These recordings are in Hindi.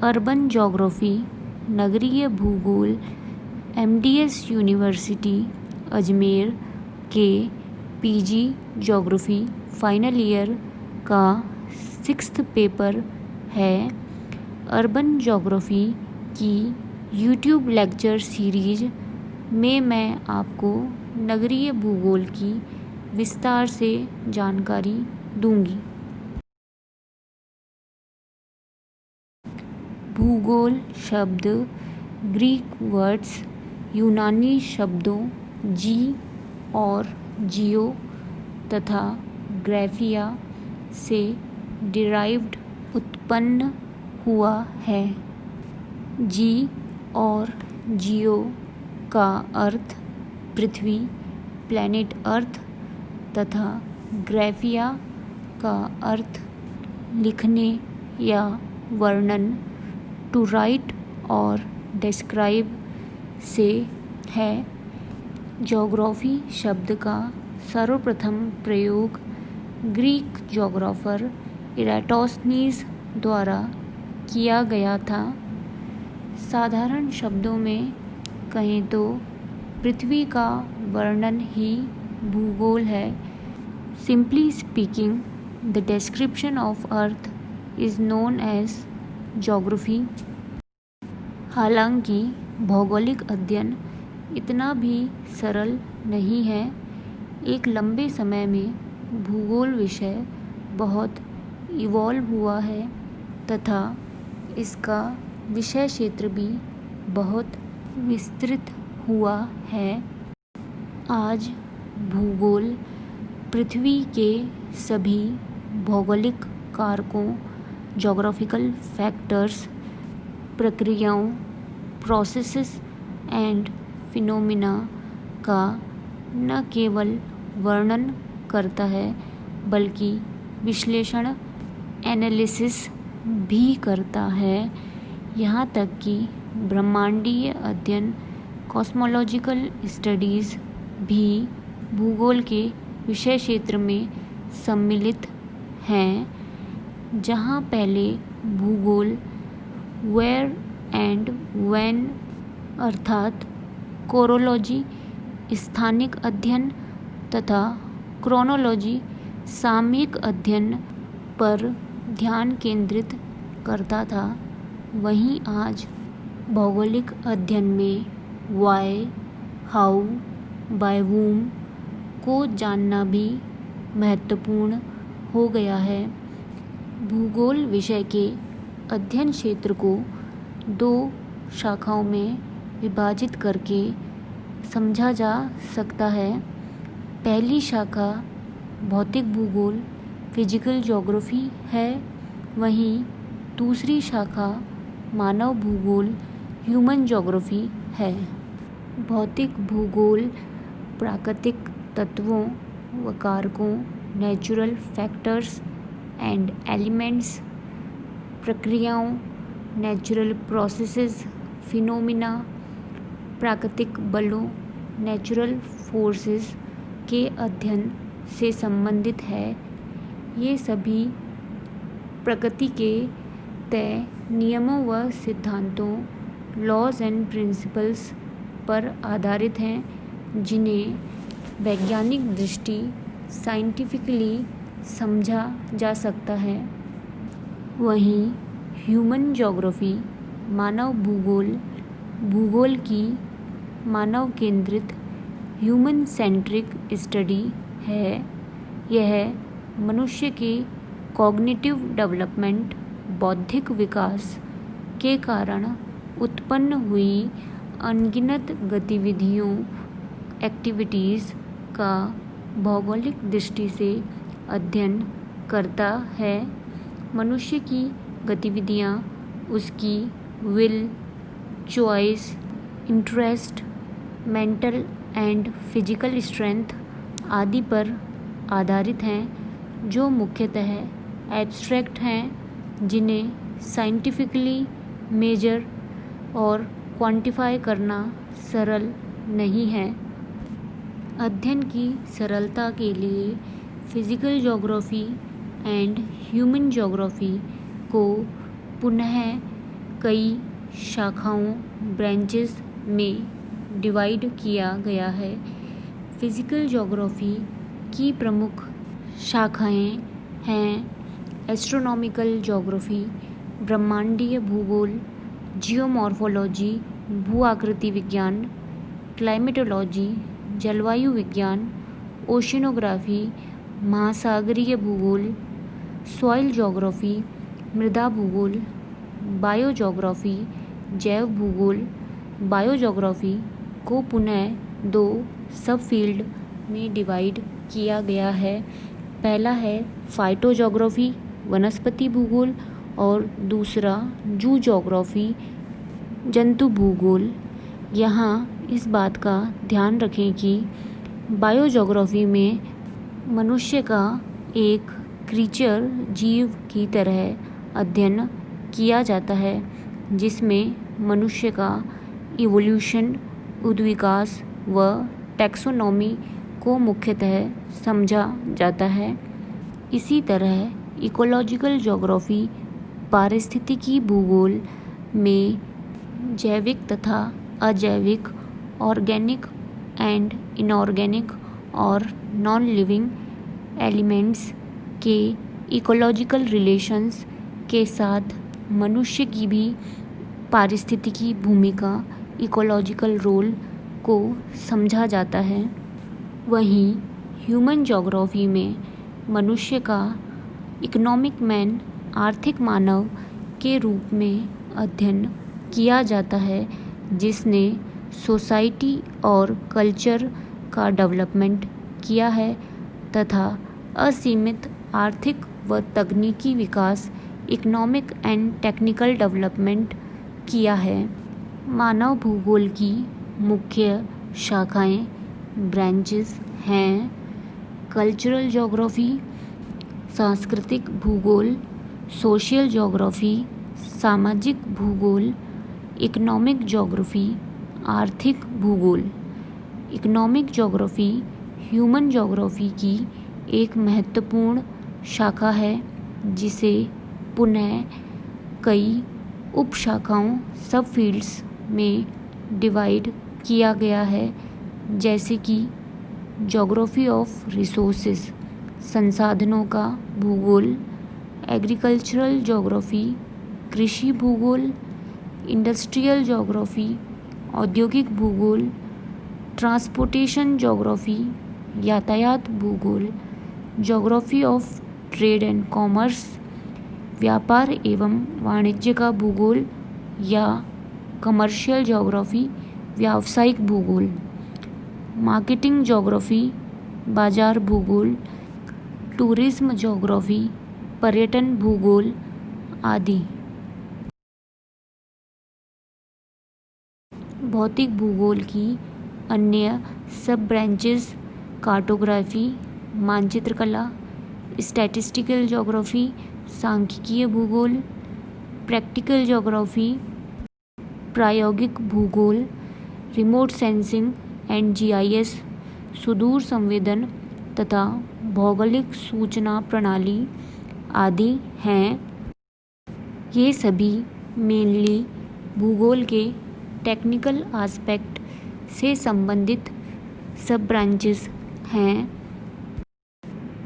अर्बन ज्योग्राफी, नगरीय भूगोल, MDS यूनिवर्सिटी अजमेर के PG ज्योग्राफी फाइनल ईयर का 6th पेपर है। अर्बन ज्योग्राफी की YouTube लेक्चर सीरीज में मैं आपको नगरीय भूगोल की विस्तार से जानकारी दूंगी। भूगोल शब्द ग्रीक वर्ड्स यूनानी शब्दों जी और जियो तथा ग्राफिया से डिराइव्ड उत्पन्न हुआ है। जी और जियो का अर्थ पृथ्वी, प्लैनेट अर्थ तथा ग्राफिया का अर्थ लिखने या वर्णन, टू राइट और डिस्क्राइब से है। ज्योग्राफी शब्द का सर्वप्रथम प्रयोग ग्रीक ज्योग्राफर इराटोस्थनीज द्वारा किया गया था। साधारण शब्दों में कहें तो पृथ्वी का वर्णन ही भूगोल है। Simply speaking, the description of earth is known as geography. हालांकि भौगोलिक अध्ययन इतना भी सरल नहीं है। एक लंबे समय में भूगोल विषय बहुत इवॉल्व हुआ है तथा इसका विषय क्षेत्र भी बहुत विस्तृत हुआ है। आज भूगोल पृथ्वी के सभी भौगोलिक कारकों, ज्योग्राफिकल फैक्टर्स, प्रक्रियाओं, प्रोसेसेस एंड फिनोमिना का न केवल वर्णन करता है बल्कि विश्लेषण, एनालिसिस भी करता है। यहाँ तक कि ब्रह्मांडीय अध्ययन, कॉस्मोलॉजिकल स्टडीज़ भी भूगोल के विषय क्षेत्र में सम्मिलित हैं। जहाँ पहले भूगोल वेयर एंड व्हेन अर्थात कोरोलॉजी स्थानिक अध्ययन तथा क्रोनोलॉजी सामयिक अध्ययन पर ध्यान केंद्रित करता था, वहीं आज भौगोलिक अध्ययन में वाई, हाउ, बाय वूम को जानना भी महत्वपूर्ण हो गया है। भूगोल विषय के अध्ययन क्षेत्र को 2 शाखाओं में विभाजित करके समझा जा सकता है। पहली शाखा भौतिक भूगोल, फिजिकल ज्योग्राफी है, वहीं दूसरी शाखा मानव भूगोल, ह्यूमन ज्योग्राफी है। भौतिक भूगोल प्राकृतिक तत्वों व कारकों, नेचुरल फैक्टर्स एंड एलिमेंट्स, प्रक्रियाओं, नेचुरल प्रोसेसेस, फिनोमिना, प्राकृतिक बलों, नेचुरल फोर्सेस के अध्ययन से संबंधित है। ये सभी प्रकृति के तय नियमों व सिद्धांतों, लॉज एंड प्रिंसिपल्स पर आधारित हैं, जिन्हें वैज्ञानिक दृष्टि साइंटिफिकली समझा जा सकता है। वहीं ह्यूमन ज्योग्राफी मानव भूगोल, भूगोल की मानव केंद्रित ह्यूमन सेंट्रिक स्टडी है। यह मनुष्य के कॉग्निटिव डेवलपमेंट, बौद्धिक विकास के कारण उत्पन्न हुई अनगिनत गतिविधियों, एक्टिविटीज़ का भौगोलिक दृष्टि से अध्ययन करता है। मनुष्य की गतिविधियाँ उसकी will, choice, interest, mental and physical strength आदि पर आधारित हैं, जो मुख्यतः एब्स्ट्रैक्ट हैं, जिन्हें साइंटिफिकली मेजर और क्वांटिफाई करना सरल नहीं है। अध्ययन की सरलता के लिए physical geography and human geography को पुनः कई शाखाओं ब्रांचेस में डिवाइड किया गया है। फिज़िकल ज्योग्राफी की प्रमुख शाखाएं हैं एस्ट्रोनॉमिकल ज्योग्राफी, ब्रह्मांडीय भूगोल, जियोमॉर्फोलॉजी, भू आकृति विज्ञान, क्लाइमेटोलॉजी, जलवायु विज्ञान, ओशिनोग्राफी, महासागरीय भूगोल, सॉइल ज्योग्राफी, मृदा भूगोल, बायोज्योग्राफी, जैव भूगोल। बायोज्योग्राफी को पुनः 2 सब फील्ड में डिवाइड किया गया है। पहला है फाइटोज्योग्राफी, वनस्पति भूगोल, और दूसरा जू ज्योग्राफी, जंतु भूगोल। यहाँ इस बात का ध्यान रखें कि बायोज्योग्राफी में मनुष्य का एक क्रीचर जीव की तरह अध्ययन किया जाता है, जिसमें मनुष्य का इवोल्यूशन, उद्विकास व टैक्सोनॉमी को मुख्यतः समझा जाता है। इसी तरह इकोलॉजिकल ज्योग्राफी पारिस्थितिकी भूगोल में जैविक तथा अजैविक, ऑर्गेनिक एंड इनऑर्गेनिक और नॉन लिविंग एलिमेंट्स के इकोलॉजिकल रिलेशंस के साथ मनुष्य की भी पारिस्थितिकी भूमिका, इकोलॉजिकल रोल को समझा जाता है। वहीं ह्यूमन ज्योग्राफी में मनुष्य का इकोनॉमिक मैन, आर्थिक मानव के रूप में अध्ययन किया जाता है, जिसने सोसाइटी और कल्चर का डेवलपमेंट किया है तथा असीमित आर्थिक व तकनीकी विकास, इकोनॉमिक एंड टेक्निकल डेवलपमेंट किया है। मानव भूगोल की मुख्य शाखाएं ब्रांचेस हैं कल्चरल ज्योग्राफी, सांस्कृतिक भूगोल, सोशल ज्योग्राफी, सामाजिक भूगोल, इकोनॉमिक ज्योग्राफी, आर्थिक भूगोल। इकोनॉमिक ज्योग्राफी ह्यूमन ज्योग्राफी की एक महत्वपूर्ण शाखा है, जिसे पुनः कई उपशाखाओं सब फील्ड्स में डिवाइड किया गया है, जैसे कि ज्योग्राफी ऑफ रिसोर्सेज, संसाधनों का भूगोल, एग्रीकल्चरल ज्योग्राफी, कृषि भूगोल, इंडस्ट्रियल ज्योग्राफी, औद्योगिक भूगोल, ट्रांसपोर्टेशन ज्योग्राफी, यातायात भूगोल, geography of trade and commerce, व्यापार एवं वाणिज्य का भूगोल या कमर्शियल ज्योग्राफी, व्यावसायिक भूगोल, मार्केटिंग ज्योग्राफी, बाजार भूगोल, टूरिज्म ज्योग्राफी, पर्यटन भूगोल आदि। भौतिक भूगोल की अन्य सब ब्रांचेस कार्टोग्राफी, मानचित्र कला, स्टैटिस्टिकल ज्योग्राफी, सांख्यिकीय भूगोल, प्रैक्टिकल ज्योग्राफी, प्रायोगिक भूगोल, रिमोट सेंसिंग एंड जीआईएस, सुदूर संवेदन तथा भौगोलिक सूचना प्रणाली आदि हैं। ये सभी मेनली भूगोल के टेक्निकल एस्पेक्ट से संबंधित सब ब्रांचेस हैं।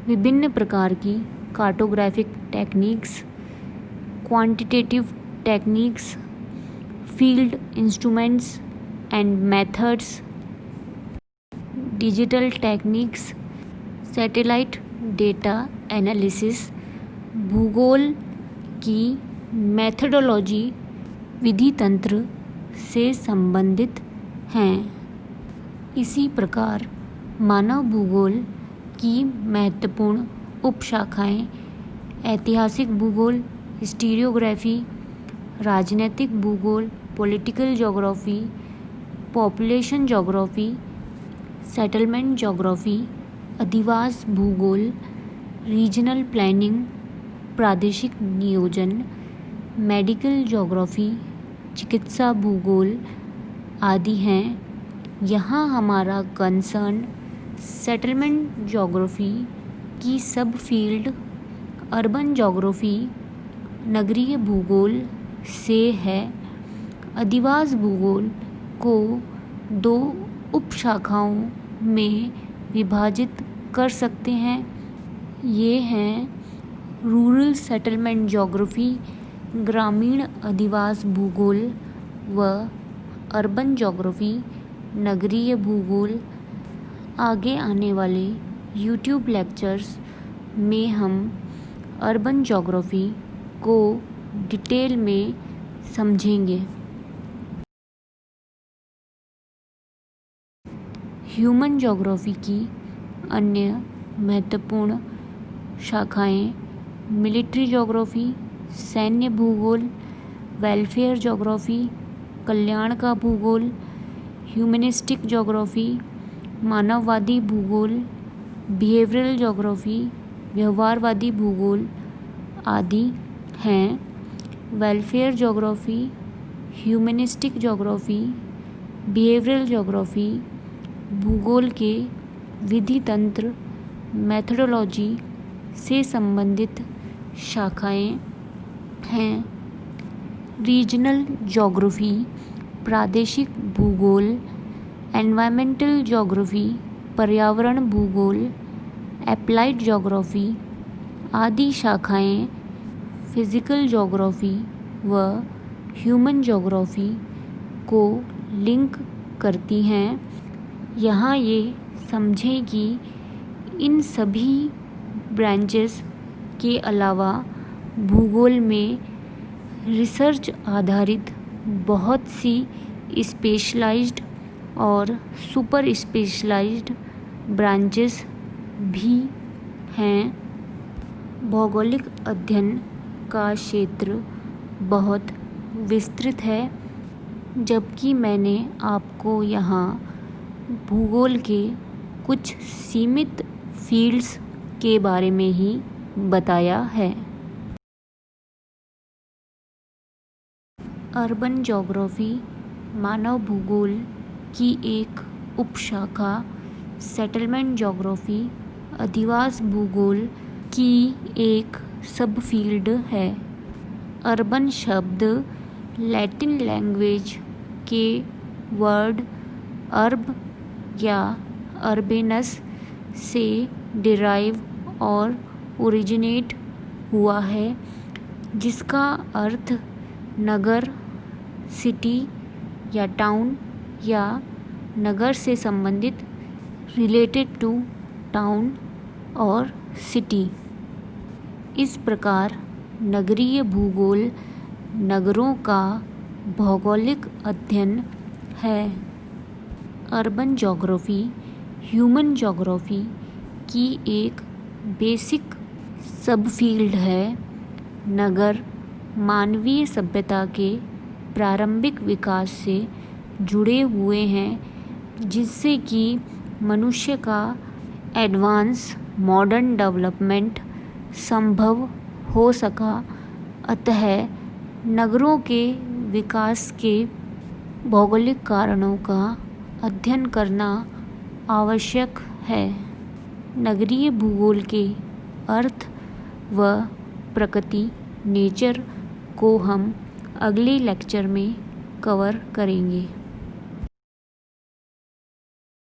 विभिन्न प्रकार की cartographic techniques, quantitative techniques, field instruments and methods, digital techniques, satellite data analysis, भूगोल की मेथडोलॉजी, विधि तंत्र से संबंधित हैं। इसी प्रकार मानव भूगोल की महत्वपूर्ण उपशाखाएं ऐतिहासिक भूगोल, हिस्टोरियोग्राफी, राजनैतिक भूगोल, political geography, population geography, settlement geography, अधिवास भूगोल, रीजनल प्लानिंग, प्रादेशिक नियोजन, मेडिकल ज्योग्राफी, चिकित्सा भूगोल आदि हैं। यहाँ हमारा कंसर्न सेटलमेंट ज्योग्राफी की सब फील्ड, अर्बन ज्योग्राफी, नगरीय भूगोल, से है। अधिवास भूगोल को 2 उपशाखाओं में विभाजित कर सकते हैं। ये हैं रूरल सेटलमेंट ज्योग्राफी, ग्रामीण अधिवास भूगोल, व अर्बन ज्योग्राफी, नगरीय भूगोल। आगे आने वाले YouTube लेक्चर्स में हम अर्बन ज्योग्राफी को डिटेल में समझेंगे। ह्यूमन ज्योग्राफी की अन्य महत्वपूर्ण शाखाएं मिलिट्री ज्योग्राफी, सैन्य भूगोल, वेलफेयर ज्योग्राफी, कल्याण का भूगोल, ह्यूमनिस्टिक ज्योग्राफी, मानववादी भूगोल, बिहेवियरल ज्योग्राफी, व्यवहारवादी भूगोल आदि हैं। Welfare geography, humanistic geography, behavioural geography भूगोल के विधि तंत्र मेथडोलॉजी से संबंधित शाखाएं हैं। रीजनल ज्योग्राफी, प्रादेशिक भूगोल, एनवायरमेंटल ज्योग्राफी, पर्यावरण भूगोल, एप्लाइड ज्योग्राफी आदि शाखाएं फिजिकल ज्योग्राफी व ह्यूमन ज्योग्राफी को लिंक करती हैं। यहाँ ये समझें कि इन सभी ब्रांचेस के अलावा भूगोल में रिसर्च आधारित बहुत सी स्पेशलाइज्ड और सुपर स्पेशलाइज्ड ब्रांचेस भी हैं। भौगोलिक अध्ययन का क्षेत्र बहुत विस्तृत है, जबकि मैंने आपको यहाँ भूगोल के कुछ सीमित फील्ड्स के बारे में ही बताया है। अर्बन ज्योग्राफी मानव भूगोल की एक उपशाखा, सेटलमेंट ज्योग्राफी अधिवास भूगोल की एक सब फील्ड है। अर्बन शब्द लैटिन लैंग्वेज के वर्ड अर्ब या अर्बेनस से डिराइव और ओरिजिनेट हुआ है, जिसका अर्थ नगर, सिटी या टाउन या नगर से संबंधित, रिलेटेड टू टाउन और सिटी। इस प्रकार नगरीय भूगोल नगरों का भौगोलिक अध्ययन है। अर्बन ज्योग्राफी ह्यूमन ज्योग्राफी की एक बेसिक सब फील्ड है। नगर मानवीय सभ्यता के प्रारंभिक विकास से जुड़े हुए हैं, जिससे कि मनुष्य का एडवांस मॉडर्न डेवलपमेंट संभव हो सका। अतः नगरों के विकास के भौगोलिक कारणों का अध्ययन करना आवश्यक है। नगरीय भूगोल के अर्थ व प्रकृति नेचर को हम अगले लेक्चर में कवर करेंगे।